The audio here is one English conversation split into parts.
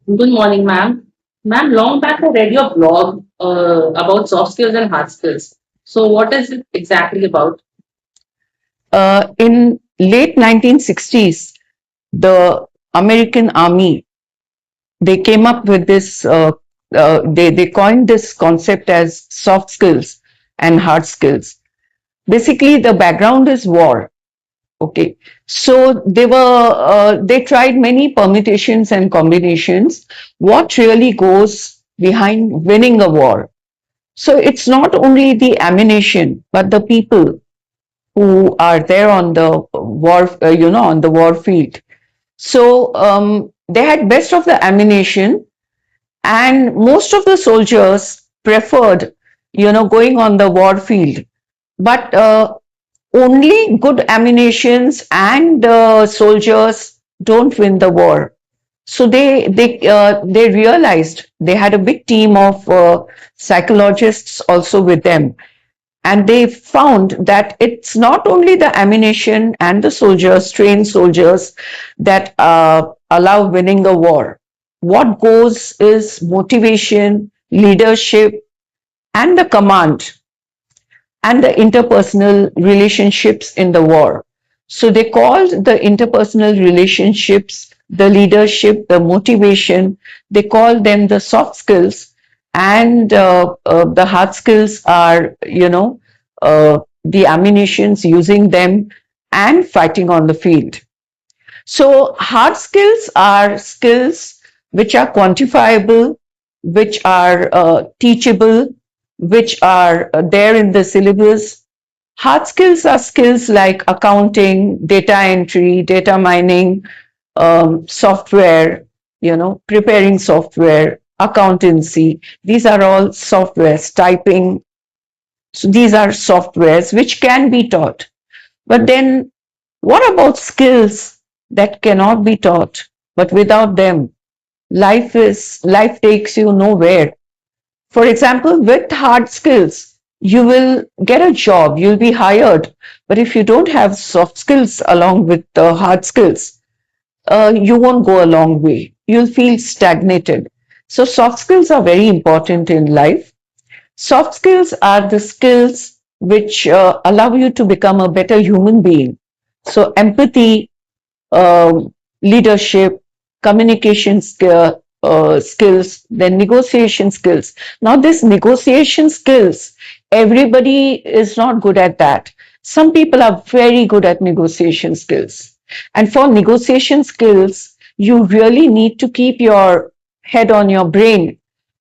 Good morning, ma'am. Ma'am, long back I read your blog about soft skills and hard skills. So, what is it exactly about? In late 1960s, the American Army, they came up with this, they coined this concept as soft skills and hard skills. Basically, the background is war. Okay. So they tried many permutations and combinations. What really goes behind winning a war? So it's not only the ammunition, but the people who are there on the on the war field. So they had best of the ammunition, and most of the soldiers preferred, going on the war field. But only good ammunitions and soldiers don't win the war. So they realized they had a big team of psychologists also with them, and they found that it's not only the ammunition and the soldiers, trained soldiers, that allow winning a war. What goes is motivation, leadership, and the command, and the interpersonal relationships in the war. So they called the interpersonal relationships, the leadership, the motivation, they call them the soft skills, and the hard skills are, the ammunitions, using them and fighting on the field. So hard skills are skills which are quantifiable, which are teachable, which are there in the syllabus. Hard skills are skills like accounting, data entry, data mining, software, preparing software, accountancy. These are all softwares, typing. So these are softwares which can be taught. But then what about skills that cannot be taught? But without them, life takes you nowhere. For example, with hard skills, you will get a job, you'll be hired. But if you don't have soft skills along with the hard skills, you won't go a long way. You'll feel stagnated. So soft skills are very important in life. Soft skills are the skills which allow you to become a better human being. So empathy, leadership, communication skills, then negotiation skills. Now, this negotiation skills, everybody is not good at that. Some people are very good at negotiation skills. And for negotiation skills, you really need to keep your head on your brain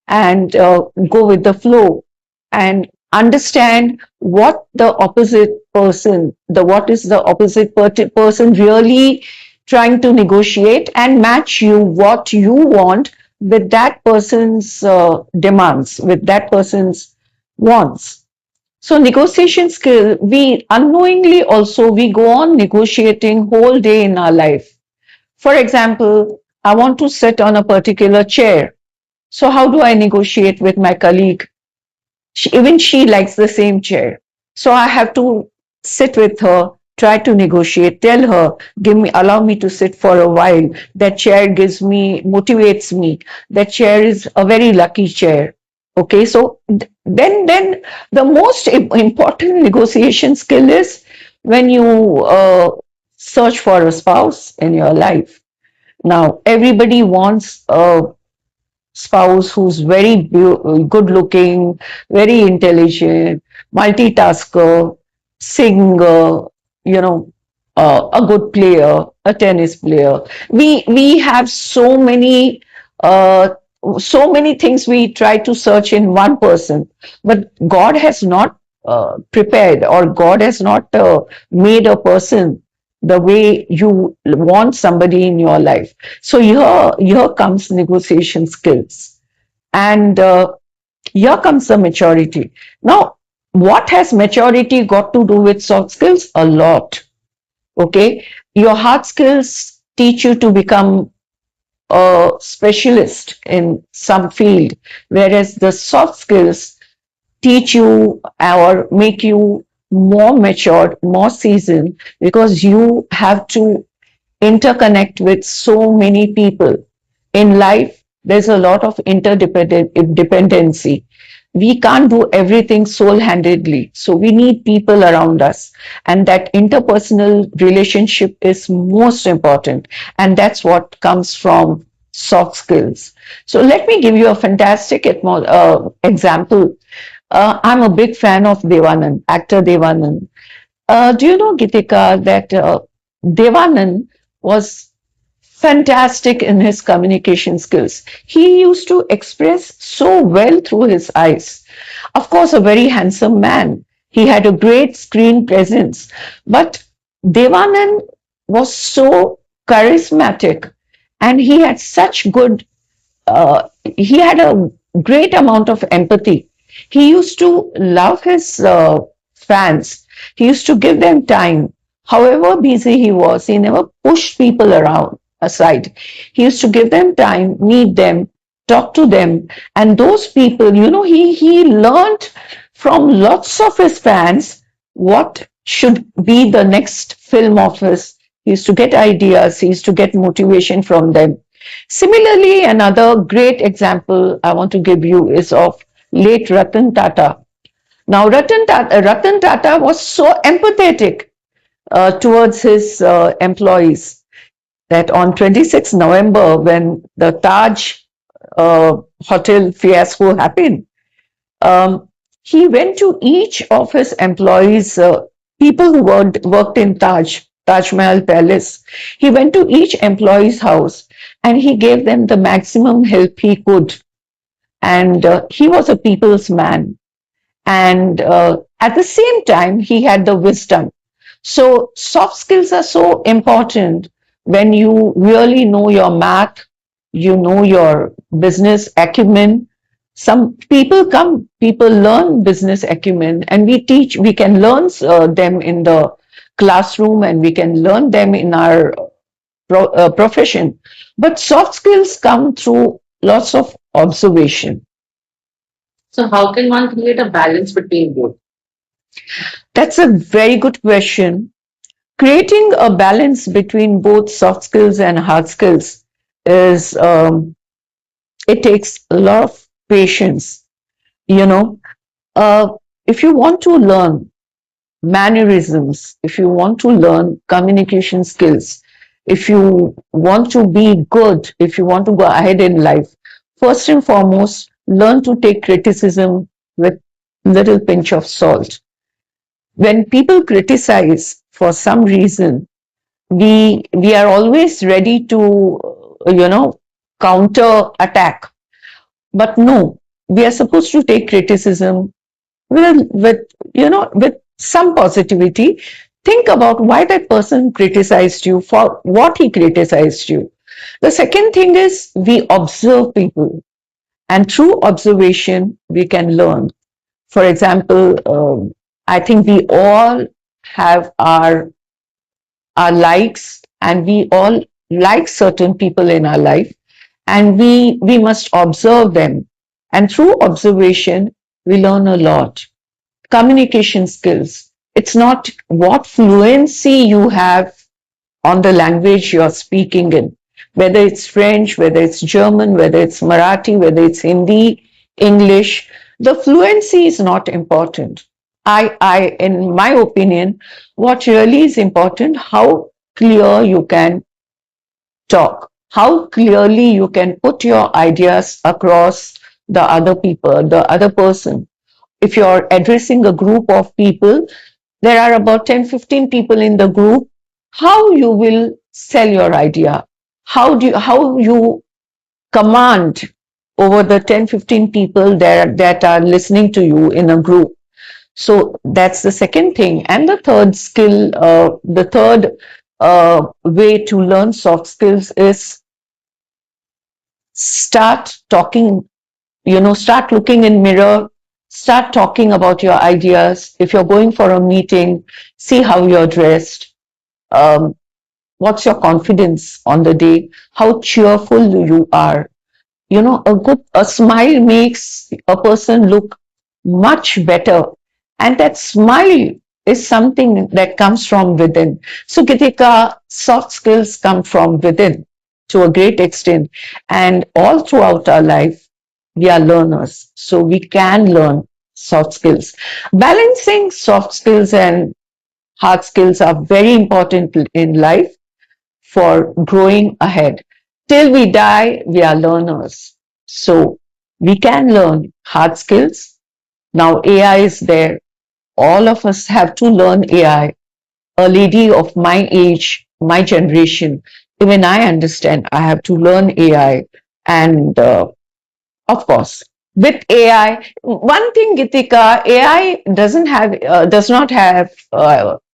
and go with the flow and understand what the opposite person, the what is the opposite person really trying to negotiate, and match you what you want with that person's demands, with that person's wants. So negotiation skill, we unknowingly also we go on negotiating whole day in our life. For example, I want to sit on a particular chair. So how do I negotiate with my colleague? Even she likes the same chair. So I have to sit with her, try to negotiate, tell her, allow me to sit for a while. That chair motivates me. That chair is a very lucky chair. Okay, so then the most important negotiation skill is when you search for a spouse in your life. Now, everybody wants a spouse who's very good looking, very intelligent, multitasker, singer, a good player, a tennis player. We have uh, so many things we try to search in one person, but God has not prepared, or God has not made a person the way you want somebody in your life. So here comes negotiation skills, and here comes the maturity. Now, what has maturity got to do with soft skills? A lot. Okay, your hard skills teach you to become a specialist in some field, whereas the soft skills teach you or make you more matured, more seasoned, because you have to interconnect with so many people in life. There's a lot of interdependency. We can't do everything sole-handedly. So we need people around us. And that interpersonal relationship is most important. And that's what comes from soft skills. So let me give you a fantastic example. I'm a big fan of Devanand, actor Devanand. Do you know, Gitika, that Devanand was fantastic in his communication skills. He used to express so well through his eyes. Of course, a very handsome man. He had a great screen presence. But Devanand was so charismatic and he had such good, he had a great amount of empathy. He used to love his fans. He used to give them time. However busy he was, he never pushed people around aside. He used to give them time, meet them, talk to them. And those people, he learned from lots of his fans what should be the next film of his. He used to get ideas, he used to get motivation from them. Similarly, another great example I want to give you is of late Ratan Tata. Now, Ratan Tata was so empathetic towards his employees that on 26 November, when the Taj hotel fiasco happened, he went to each of his employees, people who worked in Taj Mahal Palace. He went to each employee's house and he gave them the maximum help he could. And he was a people's man. And at the same time, he had the wisdom. So soft skills are so important when you really know your math, you know your business acumen. Some people learn business acumen, and we can learn them in the classroom and we can learn them in our profession. But soft skills come through lots of observation. So how can one create a balance between both? That's a very good question. Creating a balance between both soft skills and hard skills is, it takes a lot of patience. You know, if you want to learn mannerisms, if you want to learn communication skills, if you want to be good, if you want to go ahead in life, first and foremost, learn to take criticism with little pinch of salt. When people criticize for some reason, we are always ready to, counter attack. But no, we are supposed to take criticism with some positivity. Think about why that person criticized you, for what he criticized you. The second thing is we observe people, and through observation we can learn. For example, I think we all have our likes, and we all like certain people in our life, and we must observe them. And through observation, we learn a lot. Communication skills. It's not what fluency you have on the language you're speaking in, whether it's French, whether it's German, whether it's Marathi, whether it's Hindi, English. The fluency is not important. In my opinion, what really is important, how clear you can talk, how clearly you can put your ideas across the other people, the other person. If you're addressing a group of people, there are about 10-15 people in the group, how you will sell your idea, how you command over the 10-15 people that are listening to you in a group. So that's the second thing. And the third skill, the third way to learn soft skills is start talking, start looking in mirror, start talking about your ideas. If you're going for a meeting, see how you're dressed. What's your confidence on the day? How cheerful you are. A smile makes a person look much better. And that smile is something that comes from within. So, Gitika, soft skills come from within to a great extent. And all throughout our life, we are learners. So we can learn soft skills. Balancing soft skills and hard skills are very important in life for growing ahead. Till we die, we are learners. So we can learn hard skills. Now AI is there. All of us have to learn AI. A lady of my age, my generation, even I understand I have to learn AI. And of course, with AI, one thing, Gitika, AI does not have,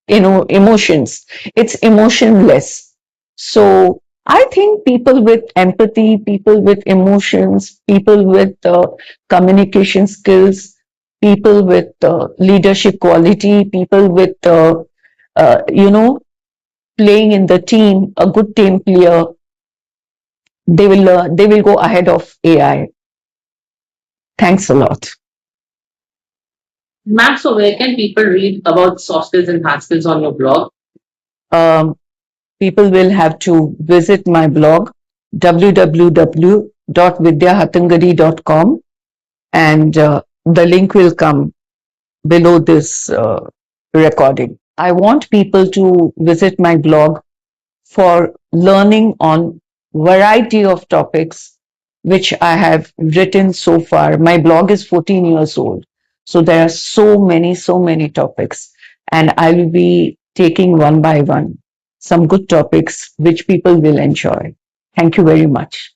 emotions. It's emotionless. So I think people with empathy, people with emotions, people with communication skills, people with leadership quality, people with, you know, playing in the team, a good team player, they will go ahead of AI. Thanks a lot. Ma'am, so where can people read about soft skills and hard skills on your blog? Um, People will have to visit my blog www.vidyahatangadi.com, and the link will come below this recording. I want people to visit my blog for learning on variety of topics which I have written so far. My blog is 14 years old. So there are so many topics, and I will be taking one by one some good topics which people will enjoy. Thank you very much.